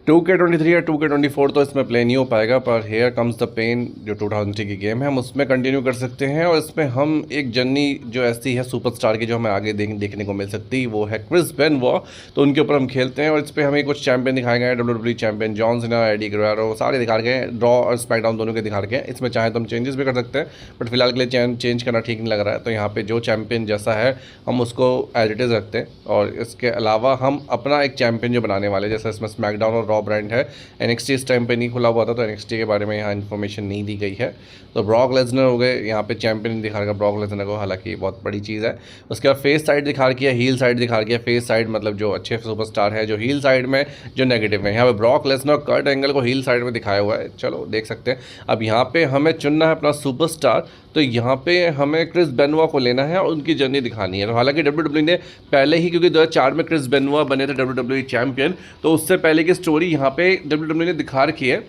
2K23 या 2K24 तो इसमें प्ले नहीं हो पाएगा, पर हेयर कम्स द पेन जो 2003 की गेम है हम उसमें कंटिन्यू कर सकते हैं। और इसमें हम एक जर्नी जो ऐसी है सुपरस्टार की जो हमें आगे देखने को मिल सकती है, वो है क्रिस बेनवॉ। तो उनके ऊपर हम खेलते हैं और इस पर हमें कुछ चैंपियन दिखाए गए हैं, WWE champion John Cena, Eddie Guerrero, सारे दिखा गए हैं, रॉ और स्मैकडाउन दोनों के दिखा गए हैं। इसमें चाहे तो हम चेंजेस भी कर सकते हैं, बट फिलहाल के लिए चेंज करना ठीक नहीं लग रहा है। तो यहाँ पे जो चैंपियन जैसा है हम उसको एज इट इज़ रखते हैं। और इसके अलावा हम अपना एक चैंपियन जो बनाने वाले, जैसे इसमें स्मैकडाउन और रॉ ब्रांड है, NXT इस टाइम पे नहीं खुला हुआ था, तो NXT के बारे में यहाँ इन्फॉर्मेशन नहीं दी गई है। तो ब्रॉक लेसनर हो गए यहाँ पे चैंपियन दिखा रखा ब्रॉक लेसनर को, हालांकि बहुत बड़ी चीज़ है। उसके बाद फेस साइड दिखा रखी है, हील साइड दिखा रखी है। फेस साइड मतलब जो अच्छे सुपरस्टार है, जो हील साइड में जो नेगेटिव है, यहाँ पे ब्रॉक लेसनर और कर्ट एंगल को हील साइड में दिखाया हुआ है। चलो देख सकते हैं। अब यहाँ पे हमें चुनना है अपना सुपरस्टार, तो यहाँ पे हमें क्रिस बेनवॉ को लेना है और उनकी जर्नी दिखानी है। तो हालांकि WWE ने पहले ही, क्योंकि 2004 में क्रिस बेनवॉ बने थे WWE चैंपियन, तो उससे पहले की स्टोरी यहाँ पे WWE ने दिखा रखी है,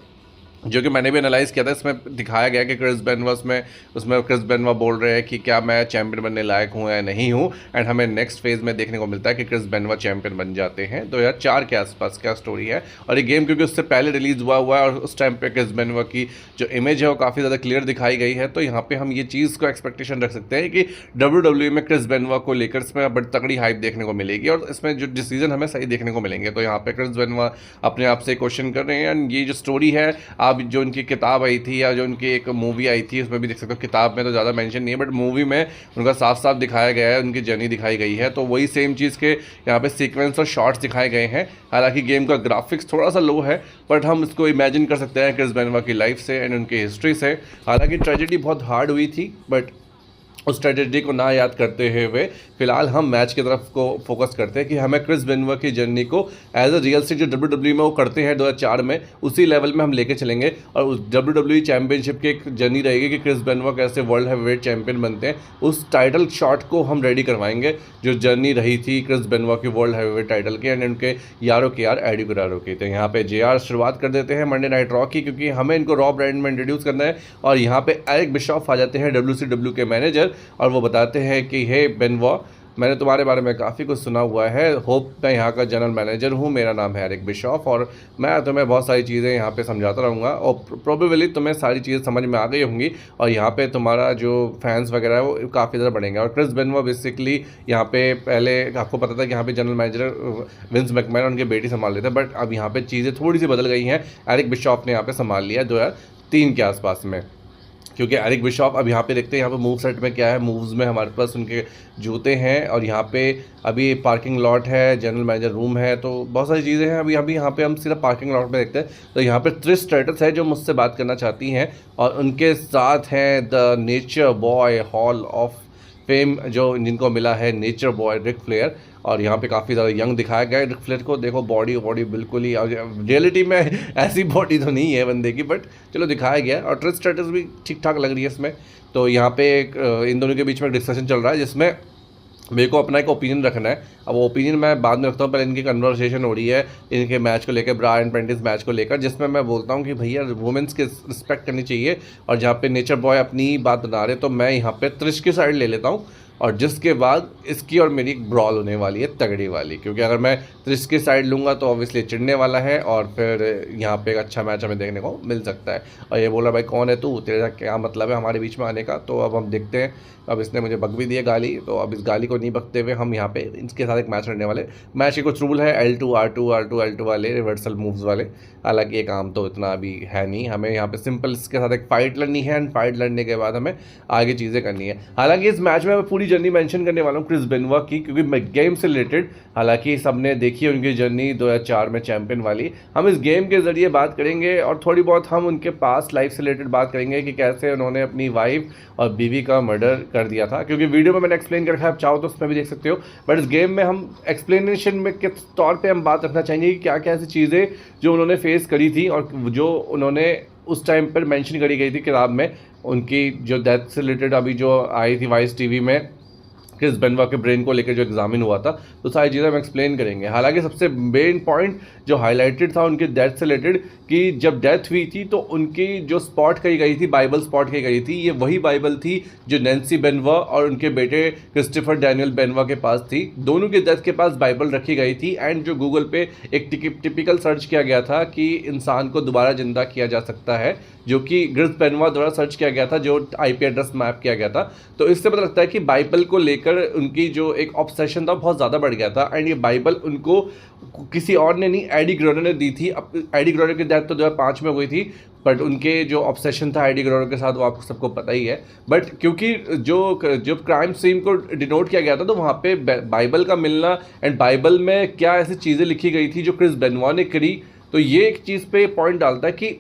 जो कि मैंने भी एनालाइज़ किया था। इसमें दिखाया गया कि क्रिस बेनवॉ उसमें क्रिस बेनवॉ बोल रहे हैं कि क्या मैं चैंपियन बनने लायक हूँ या नहीं हूँ। एंड हमें नेक्स्ट फेज़ में देखने को मिलता है कि क्रिस बेनवॉ चैंपियन बन जाते हैं। 2004 के आसपास क्या स्टोरी है। और ये गेम क्योंकि उससे पहले रिलीज़ हुआ है और उस टाइम पे क्रिस बेनवॉ की जो इमेज है वो काफ़ी ज़्यादा क्लियर दिखाई गई है। तो यहाँ पर हम ये चीज़ को एक्सपेक्टेशन रख सकते हैं कि WWE में क्रिस बेनवॉ को लेकर इसमें बड़ी तगड़ी हाइप देखने को मिलेगी और इसमें जो डिसीजन हमें सही देखने को मिलेंगे। तो यहाँ पे क्रिस बेनवॉ अपने आप से क्वेश्चन कर रहे हैं। एंड ये जो स्टोरी है, आप जो उनकी किताब आई थी या जो उनकी एक मूवी आई थी उसमें भी देख सकते हो। किताब में तो ज़्यादा मेंशन नहीं है, बट मूवी में उनका साफ साफ दिखाया गया है, उनकी जर्नी दिखाई गई है। तो वही सेम चीज़ के यहाँ पे सीक्वेंस और शॉट्स दिखाए गए हैं। हालांकि गेम का ग्राफिक्स थोड़ा सा लो है, बट हम इसको इमेजिन कर सकते हैं क्रिस बेनवॉ की लाइफ से एंड उनकी हिस्ट्री से। हालांकि ट्रेजेडी बहुत हार्ड हुई थी, बट उस ट्रेजेडी को ना याद करते हुए फिलहाल हम मैच की तरफ को फोकस करते हैं कि हमें क्रिस बेनवॉ की जर्नी को एज अ रियलिस्टिक जो WWE में वो करते हैं 2004 में, उसी लेवल में हम लेके चलेंगे। और उस WWE चैंपियनशिप की एक जर्नी रहेगी कि क्रिस बेनवॉ कैसे वर्ल्ड हैवीवेट चैंपियन बनते हैं। उस टाइटल शॉट को हम रेडी करवाएंगे, जो जर्नी रही थी क्रिस बेनवॉ की वर्ल्ड हैवीवेट टाइटल की एंड उनके यारों के यार एडी गुerrero की। तो यहाँ पे JR शुरुआत कर देते हैं मंडे नाइट रॉ की, क्योंकि हमें इनको रॉ ब्रांड में इंट्रोड्यूस करना है। और यहाँ पे एरिक बिशॉफ आ जाते हैं WCW के मैनेजर, और वो बताते हैं कि हे बेनवॉ, मैंने तुम्हारे बारे में काफ़ी कुछ सुना हुआ है। होप मैं यहाँ का जनरल मैनेजर हूँ, मेरा नाम है एरिक बिशॉफ, और मैं तुम्हें बहुत सारी चीज़ें यहाँ पे समझाता रहूँगा और प्रोबेबली तुम्हें सारी चीज़ें समझ में आ गई होंगी। और यहाँ पे तुम्हारा जो फैंस वगैरह है वो काफ़ी ज़्यादा बढ़ेंगे। और क्रिस बेनवॉ बेसिकली यहाँ पे पहले आपको पता था कि यहाँ पे जनरल मैनेजर विंस मैकमैन और उनकी बेटी संभाल लेते, बट अब यहाँ पर चीज़ें थोड़ी सी बदल गई हैं। एरिक बिशॉफ ने यहाँ पर संभाल लिया 2003 के आसपास में, क्योंकि एरिक बिशॉफ अब यहाँ पे देखते हैं यहाँ पे मूव सेट में क्या है। मूव्स में हमारे पास उनके जूते हैं और यहाँ पे अभी पार्किंग लॉट है, जनरल मैनेजर रूम है, तो बहुत सारी चीज़ें हैं। अभी यहाँ पे हम सिर्फ पार्किंग लॉट में देखते हैं। तो यहाँ पे ट्रिश स्ट्रेटस है जो मुझसे बात करना चाहती हैं, और उनके साथ हैं the nature boy hall of fame, जो जिनको मिला है नेचर बॉय रिक फ्लेयर। और यहाँ पे काफ़ी ज़्यादा यंग दिखाया गया है रिक फ्लेयर को। देखो बॉडी बिल्कुल ही, रियलिटी में ऐसी बॉडी तो नहीं है बंदे की, बट चलो दिखाया गया है। और ट्रिश स्ट्रेटस भी ठीक ठाक लग रही है इसमें। तो यहाँ पे इन दोनों के बीच में डिस्कशन चल रहा है, जिसमें मेरे को अपना एक ओपिनियन रखना है। अब वो ओपिनियन मैं बाद में रखता हूँ, पहले इनकी कन्वर्सेशन हो रही है इनके मैच को लेकर, ब्रा एंड प्रेंटिस मैच को लेकर, जिसमें मैं बोलता हूँ कि भैया वुमेंस की रिस्पेक्ट करनी चाहिए। और जहाँ पे नेचर बॉय अपनी बात बना रहे, तो मैं यहाँ पे त्रिश की साइड ले लेता हूँ। और जिसके बाद इसकी और मेरी एक ब्रॉल होने वाली है तगड़ी वाली, क्योंकि अगर मैं त्रिश की साइड लूँगा तो ऑब्वियसली चिढ़ने वाला है और फिर यहाँ पे एक अच्छा मैच हमें देखने को मिल सकता है। और ये बोला भाई कौन है तू, तेरा क्या मतलब है हमारे बीच में आने का। तो अब हम देखते हैं। अब इसने मुझे बक भी दिया गाली, तो अब इस गाली को नहीं बकते हुए हम यहाँ पे इसके साथ एक मैच लड़ने वाले। मैच के कुछ रूल है L2 R2 R2 L2 वाले रिवर्सल मूव्स वाले। हालांकि ये काम तो इतना अभी है नहीं, हमें यहाँ पे सिंपल इसके साथ एक फाइट लड़नी है एंड फाइट लड़ने के बाद हमें आगे चीज़ें करनी है। हालांकि इस मैच में मैं पूरी जर्नी मेंशन करने वाला हूँ क्रिस बेनवॉ की, क्योंकि गेम से रिलेटेड, हालांकि सबने देखी है उनकी जर्नी 2004 में चैंपियन वाली। हम इस गेम के ज़रिए बात करेंगे और थोड़ी बहुत हम उनके पास लाइफ से रिलेटेड बात करेंगे कि कैसे उन्होंने अपनी वाइफ और बीवी का मर्डर कर दिया था, क्योंकि वीडियो में मैंने एक्सप्लेन कर रखा है, आप चाहो तो उसमें भी देख सकते हो। बट इस गेम में हम एक्सप्लेनेशन में के तौर पे हम बात रखना चाहेंगे कि क्या क्या ऐसी चीज़ें जो उन्होंने फेस करी थी और जो उन्होंने उस टाइम पर मेंशन करी गई थी किताब में, उनकी जो डेथ से रिलेटेड अभी जो आई थी वाइस टीवी में क्रिस बेनवा के ब्रेन को लेकर जो एग्जामिन हुआ था, तो सारी चीज़ें हम एक्सप्लेन करेंगे। हालांकि सबसे मेन पॉइंट जो हाईलाइटेड था उनकी डेथ से रिलेटेड, कि जब डेथ हुई थी तो उनकी जो स्पॉट कही गई थी, बाइबल स्पॉट कही गई थी, ये वही बाइबल थी जो नैन्सी बेनवा और उनके बेटे क्रिस्टोफर डैनियल बेनवा के पास थी। दोनों के डेथ के पास बाइबल रखी गई थी। एंड जो गूगल पे एक टिपिकल सर्च किया गया था कि इंसान को दोबारा जिंदा किया जा सकता है, जो कि क्रिस बेनवा द्वारा सर्च किया गया था, जो IP एड्रेस मैप किया गया था। तो इससे पता लगता है कि बाइबल को लेकर उनकी जो एक ऑब्सेशन था बहुत ज़्यादा बढ़ गया था। एंड ये बाइबल उनको किसी और ने नहीं, एडी ग्रोनर ने दी थी। अब एडी ग्रोनर की डेथ तो 2005 में हुई थी, बट उनके जो ऑब्सेशन था एडी ग्रोनर के साथ वो आपको सबको पता ही है। बट क्योंकि जो क्राइम सीन को डिनोट किया गया था, तो वहाँ पे बाइबल का मिलना एंड बाइबल में क्या ऐसी चीज़ें लिखी गई थी जो क्रिस बेनवा ने करी, तो ये एक चीज़ पे पॉइंट डालता है कि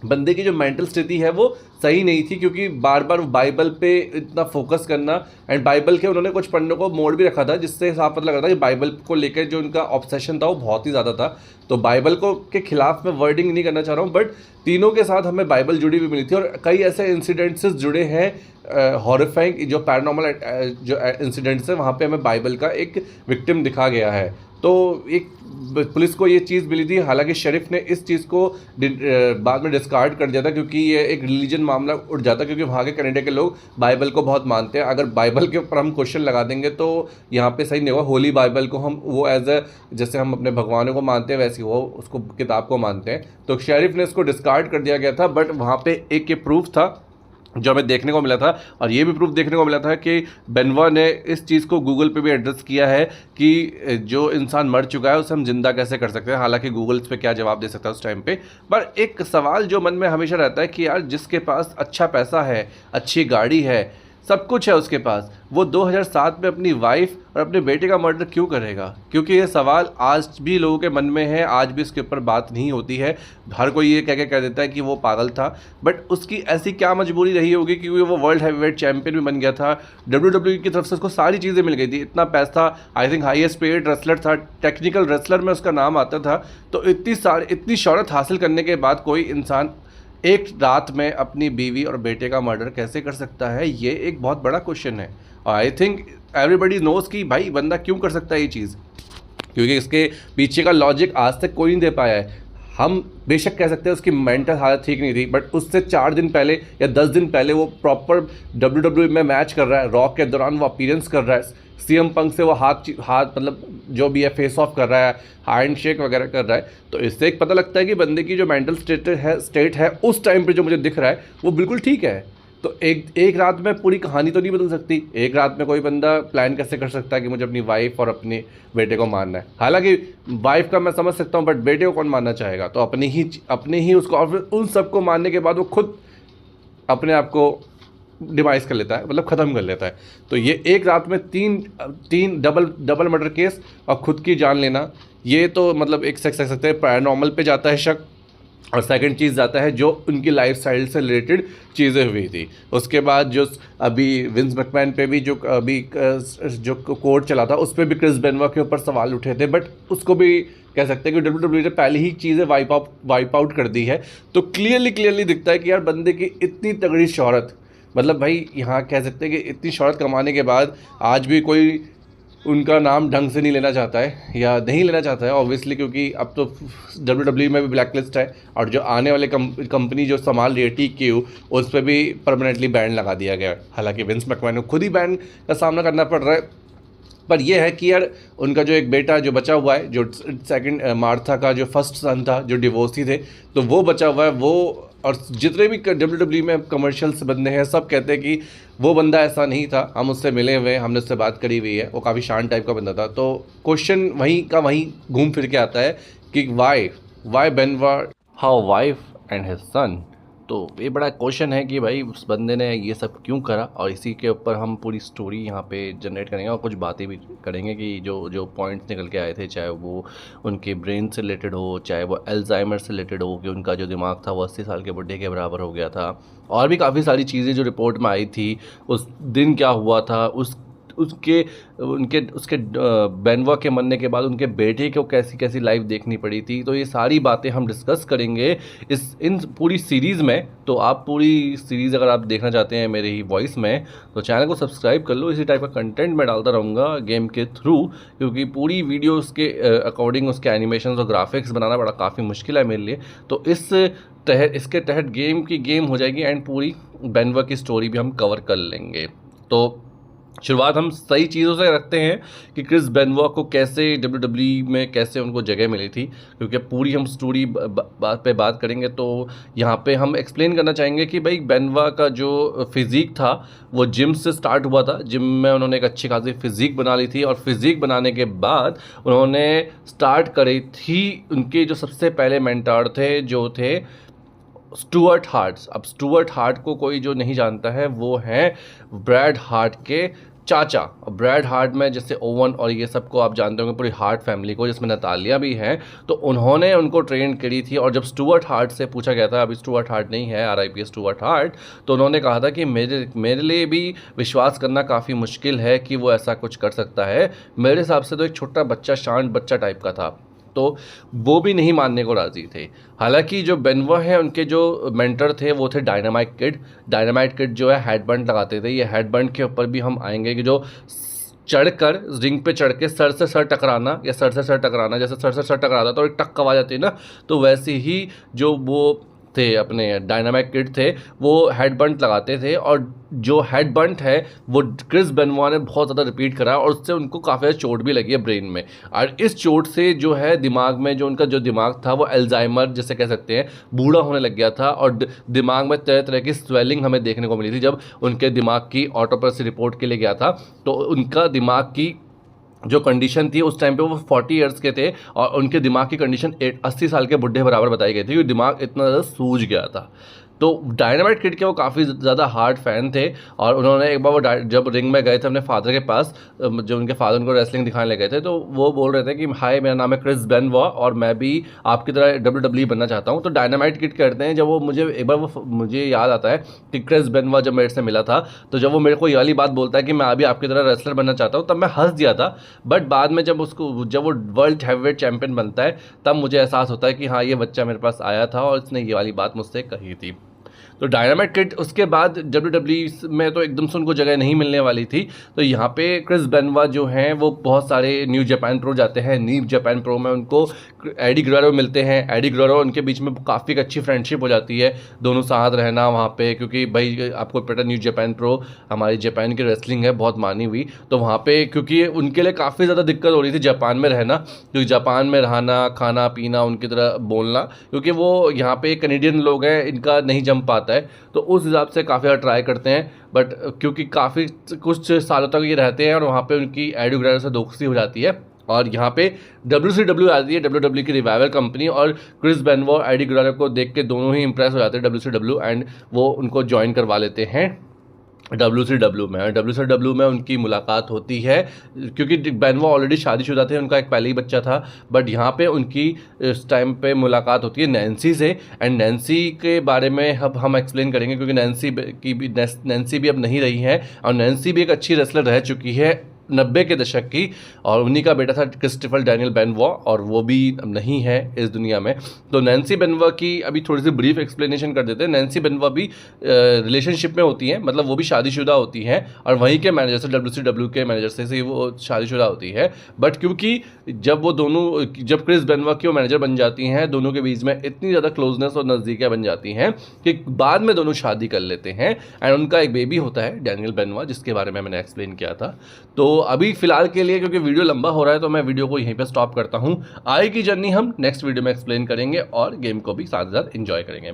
बंदे की जो मेंटल स्थिति है वो सही नहीं थी, क्योंकि बार बार बाइबल पे इतना फोकस करना। एंड बाइबल के उन्होंने कुछ पन्नों को मोड़ भी रखा था, जिससे साफ पता लग रहा था कि बाइबल को लेकर जो उनका ऑब्सेशन था वो बहुत ही ज़्यादा था। तो बाइबल को के खिलाफ मैं वर्डिंग नहीं करना चाह रहा हूँ, बट तीनों के साथ हमें बाइबल जुड़ी हुई मिली थी। और कई ऐसे इंसिडेंट्स जुड़े हैं हॉरिफाइंग, जो पैरानॉर्मल जो इंसिडेंट्स है वहाँ पे हमें बाइबल का एक विक्टिम दिखा गया है। तो एक पुलिस को ये चीज़ मिली थी। हालांकि शरीफ ने इस चीज़ को बाद में डिस्कार्ड कर दिया था, क्योंकि ये एक रिलीजन मामला उठ जाता, क्योंकि वहाँ के कनाडा के लोग बाइबल को बहुत मानते हैं। अगर बाइबल के ऊपर हम क्वेश्चन लगा देंगे तो यहाँ पे सही नहीं होगा। होली बाइबल को हम वो एज ए, जैसे हम अपने भगवानों को मानते हैं वैसे वो उसको किताब को मानते हैं। तो शरीफ ने इसको डिस्कार्ड कर दिया गया था। बट वहाँ पे एक ये प्रूफ था जो हमें देखने को मिला था, और ये भी प्रूफ देखने को मिला था कि बेनवा ने इस चीज़ को गूगल पे भी एड्रेस किया है कि जो इंसान मर चुका है उसे हम जिंदा कैसे कर सकते हैं। हालांकि गूगल इस पे क्या जवाब दे सकता है उस टाइम पे, पर एक सवाल जो मन में हमेशा रहता है कि यार जिसके पास अच्छा पैसा है, अच्छी गाड़ी है, सब कुछ है उसके पास, वो 2007 में अपनी वाइफ और अपने बेटे का मर्डर क्यों करेगा? क्योंकि ये सवाल आज भी लोगों के मन में है, आज भी इसके ऊपर बात नहीं होती है। हर कोई ये कह देता है कि वो पागल था, बट उसकी ऐसी क्या मजबूरी रही होगी, क्योंकि वो वर्ल्ड हैवीवेट चैंपियन भी बन गया था। WWE की तरफ से उसको सारी चीज़ें मिल गई थी, इतना पैसा, I think highest paid wrestler था, टेक्निकल रेसलर में उसका नाम आता था। तो इतनी शोहरत हासिल करने के बाद कोई इंसान एक रात में अपनी बीवी और बेटे का मर्डर कैसे कर सकता है? ये एक बहुत बड़ा क्वेश्चन है। और आई थिंक एवरीबडी नोज कि भाई बंदा क्यों कर सकता है ये चीज़, क्योंकि इसके पीछे का लॉजिक आज तक कोई नहीं दे पाया है। हम बेशक कह सकते हैं उसकी मेंटल हालत ठीक नहीं थी, बट उससे 4 दिन पहले या 10 दिन पहले वो प्रॉपर WWE में मैच कर रहा है, रॉक के दौरान वो अपीयरेंस कर रहा है, CM पंक से वो हाथ मतलब जो भी है फेस ऑफ कर रहा है, हैंड शेक वगैरह कर रहा है। तो इससे एक पता लगता है कि बंदे की जो मेंटल स्टेट है उस टाइम पे जो मुझे दिख रहा है वो बिल्कुल ठीक है। तो एक रात में पूरी कहानी तो नहीं बदल सकती। एक रात में कोई बंदा प्लान कैसे कर सकता है कि मुझे अपनी वाइफ और अपने बेटे को मारना है? हालांकि वाइफ का मैं समझ सकता हूँ, बट बेटे को कौन मारना चाहेगा? तो अपने ही उसको, और फिर उन सबको मारने के बाद वो खुद अपने आप को डिवाइस कर लेता है, मतलब ख़त्म कर लेता है। तो ये एक रात में तीन डबल मर्डर केस और खुद की जान लेना, ये तो मतलब एक कह सकते हैं पैरानॉर्मल पे जाता है शक। और सेकंड चीज़ जाता है जो उनकी लाइफस्टाइल से रिलेटेड चीज़ें हुई थी। उसके बाद जो अभी विंस मैकमैन पे भी जो अभी जो कोर्ट चला था उस पर भी क्रिस बेनवा के ऊपर सवाल उठे थे, बट उसको भी कह सकते हैं कि WWE ने पहले ही चीज़ें वाइप आउट कर दी है। तो क्लियरली दिखता है कि यार बंदे की इतनी तगड़ी शोहरत, मतलब भाई यहाँ कह सकते हैं कि इतनी शोहरत कमाने के बाद आज भी कोई उनका नाम ढंग से नहीं लेना चाहता है या नहीं लेना चाहता है, ऑब्वियसली, क्योंकि अब तो WWE में भी ब्लैक लिस्ट है, और जो आने वाले कंपनी जो संभाल रही है TQ, उस पर भी परमानेंटली बैन लगा दिया गया। हालांकि विंस मैकमैन को खुद ही बैन का सामना करना पड़ रहा है, पर यह है कि यार उनका जो एक बेटा जो बचा हुआ है, जो सेकंड मार्था का जो फर्स्ट सन था, जो डिवोर्सी थे, तो वो बचा हुआ है। वो और जितने भी WWE में कमर्शियल्स बंदे हैं सब कहते हैं कि वो बंदा ऐसा नहीं था, हम उससे मिले हुए, हमने उससे बात करी हुई है, वो काफ़ी शांत टाइप का बंदा था। तो क्वेश्चन वहीं का वहीं घूम फिर के आता है कि वाई बेनवा हाउ वाइफ एंड हिज सन। तो ये बड़ा क्वेश्चन है कि भाई उस बंदे ने ये सब क्यों करा, और इसी के ऊपर हम पूरी स्टोरी यहाँ पे जनरेट करेंगे और कुछ बातें भी करेंगे कि जो पॉइंट्स निकल के आए थे, चाहे वो उनके ब्रेन से रिलेटेड हो, चाहे वो अल्जाइमर से रिलेटेड हो कि उनका जो दिमाग था वो 80 साल के बुढ़े के बराबर हो गया था, और भी काफ़ी सारी चीज़ें जो रिपोर्ट में आई थी, उस दिन क्या हुआ था, उसके बेनवा के मरने के बाद उनके बेटे को कैसी कैसी लाइफ देखनी पड़ी थी। तो ये सारी बातें हम डिस्कस करेंगे इन पूरी सीरीज़ में। तो आप पूरी सीरीज़ अगर आप देखना चाहते हैं मेरे ही वॉइस में तो चैनल को सब्सक्राइब कर लो। इसी टाइप का कंटेंट मैं डालता रहूँगा गेम के थ्रू, क्योंकि पूरी वीडियो उसके अकॉर्डिंग उसके एनिमेशन और ग्राफिक्स बनाना बड़ा काफ़ी मुश्किल है मेरे लिए। तो इसके तहत गेम हो जाएगी एंड पूरी बेनवा की स्टोरी भी हम कवर कर लेंगे। तो शुरुआत हम सही चीज़ों से रखते हैं कि क्रिस बेनवा को कैसे WWE में कैसे उनको जगह मिली थी, क्योंकि पूरी हम स्टोरी बात करेंगे। तो यहाँ पे हम एक्सप्लेन करना चाहेंगे कि भाई बेनवा का जो फिज़ीक था वो जिम से स्टार्ट हुआ था। जिम में उन्होंने एक अच्छी खासी फिज़ीक बना ली थी और फिज़ीक बनाने के बाद उन्होंने स्टार्ट करी थी उनके जो सबसे पहले मेंटर थे जो थे स्टुअर्ट हार्ट। अब स्टुअर्ट हार्ट को कोई जो नहीं जानता है वो हैं ब्रैड हार्ट के चाचा। ब्रैड हार्ट में जैसे ओवन और ये सबको आप जानते होंगे, पूरी हार्ट फैमिली को, जिसमें नतालिया भी हैं। तो उन्होंने उनको ट्रेन करी थी और जब स्टुअर्ट हार्ट से पूछा गया था, अभी स्टुअर्ट हार्ट नहीं है, RIP स्टुअर्ट हार्ट, तो उन्होंने कहा था कि मेरे लिए भी विश्वास करना काफ़ी मुश्किल है कि वो ऐसा कुछ कर सकता है। मेरे हिसाब से तो एक छोटा बच्चा, शांत बच्चा टाइप का था। तो वो भी नहीं मानने को राज़ी थे। हालांकि जो बेनवा है उनके जो मेंटर थे वो थे डायनामाइट किड। डायनामाइट किड जो है हेडबैंड लगाते थे। ये हेडबैंड के ऊपर भी हम आएंगे कि जो चढ़कर रिंग पे चढ़ के सर से सर टकराना या सर से सर टकराना, जैसे सर से सर टकराता तो एक टक आवाज़ आती है ना, तो वैसे ही जो वो थे अपने डायनामाइट किड थे वो हेडबंट लगाते थे। और जो हेडबंट है वो क्रिस बेनवा ने बहुत ज़्यादा रिपीट करा और उससे उनको काफ़ी ज़्यादा चोट भी लगी है ब्रेन में। और इस चोट से जो है दिमाग में जो उनका जो दिमाग था वो अल्जाइमर जैसे कह सकते हैं, बूढ़ा होने लग गया था। और दिमाग में तरह तरह की स्वेलिंग हमें देखने को मिली थी। जब उनके दिमाग की ऑटोप्सी रिपोर्ट के लिए गया था तो उनका दिमाग की जो कंडीशन थी उस टाइम पे वो 40 ईयर्स के थे और उनके दिमाग की कंडीशन 80 साल के बुढ़े बराबर बताई गई थी, क्योंकि दिमाग इतना ज़्यादा सूज गया था। तो डायनामाइट किड के वो काफ़ी ज़्यादा हार्ड फैन थे और उन्होंने एक बार वो जब रिंग में गए थे अपने फादर के पास, जो उनके फादर उनको रेसलिंग दिखाने लगे थे, तो वो बोल रहे थे कि हाय मेरा नाम है क्रिस बेनवा और मैं भी आपकी तरह WWE बनना चाहता हूँ। तो डायनामाइट किड कहते हैं जब वो मुझे याद आता है कि क्रिस बेनवा जब मेरे से मिला था तो जब वो मेरे को ये वाली बात बोलता है कि मैं अभी आपकी तरह रेसलर बनना चाहता हूँ, तब मैं हंस दिया था। बट बाद में जब वो वर्ल्ड हैवीवेट चैंपियन बनता है तब मुझे एहसास होता है कि हाँ ये बच्चा मेरे पास आया था और इसने ये वाली बात मुझसे कही थी। तो डायनामाइट किड उसके बाद WWE में तो एकदम से उनको जगह नहीं मिलने वाली थी। तो यहाँ पे क्रिस बेनवा जो हैं वो बहुत सारे न्यू जापान प्रो जाते हैं। न्यू जापान प्रो में उनको एडी गुएरो मिलते हैं। एडी गुएरो उनके बीच में काफ़ी अच्छी फ्रेंडशिप हो जाती है, दोनों साथ रहना वहाँ पे, क्योंकि भाई आपको पता न्यू जापान प्रो हमारी जापान की रेसलिंग है बहुत मानी हुई। तो वहाँ पे क्योंकि उनके लिए काफ़ी ज़्यादा दिक्कत हो रही थी जापान में रहना, क्योंकि जापान में रहना, खाना पीना, उनकी तरह बोलना, क्योंकि वो यहाँ पे कनेडियन लोग हैं, इनका नहीं जम पाता है। तो उस हिसाब से काफ़ी ज़्यादा ट्राई करते हैं, बट क्योंकि काफ़ी कुछ सालों तक ये रहते हैं और वहाँ पे उनकी एडी गुएरो से दोस्ती हो जाती है। और यहाँ पे WCW आती है, WWE की रिवाइवल कंपनी, और क्रिस बेनवा और एडी गुएरो को देख के दोनों ही इंप्रेस हो जाते हैं WCW एंड वो उनको ज्वाइन करवा लेते हैं WCW में। WCW में उनकी मुलाकात होती है क्योंकि बेनवा ऑलरेडी शादीशुदा थे, उनका एक पहले ही बच्चा था। बट यहाँ पे उनकी इस टाइम पे मुलाकात होती है नैन्सी से, एंड नैन्सी के बारे में अब हम एक्सप्लेन करेंगे क्योंकि नैन्सी भी अब नहीं रही है और नैन्सी भी एक अच्छी रेसलर रह चुकी है 90 के दशक की, और उन्हीं का बेटा था क्रिस्टोफर डैनियल बेनवा और वो भी नहीं है इस दुनिया में। तो नैन्सी बेनवा की अभी थोड़ी सी ब्रीफ एक्सप्लेनेशन कर देते हैं। नैन्सी बेनवा भी रिलेशनशिप में होती हैं, मतलब वो भी शादीशुदा होती हैं और वहीं के मैनेजर से, WCW के मैनेजर से वो शादीशुदा होती है। बट क्योंकि जब क्रिस बेनवा की वो मैनेजर बन जाती हैं, दोनों के बीच में इतनी ज़्यादा क्लोजनेस और नज़दीकियाँ बन जाती हैं कि बाद में दोनों शादी कर लेते हैं एंड उनका एक बेबी होता है डैनियल बेनवा, जिसके बारे में मैंने एक्सप्लेन किया था। तो अभी फ़िलहाल के लिए क्योंकि वीडियो लंबा हो रहा है तो मैं वीडियो को यहीं पे स्टॉप करता हूँ। आगे की जर्नी हम नेक्स्ट वीडियो में एक्सप्लेन करेंगे और गेम को भी साथ साथ एंजॉय करेंगे।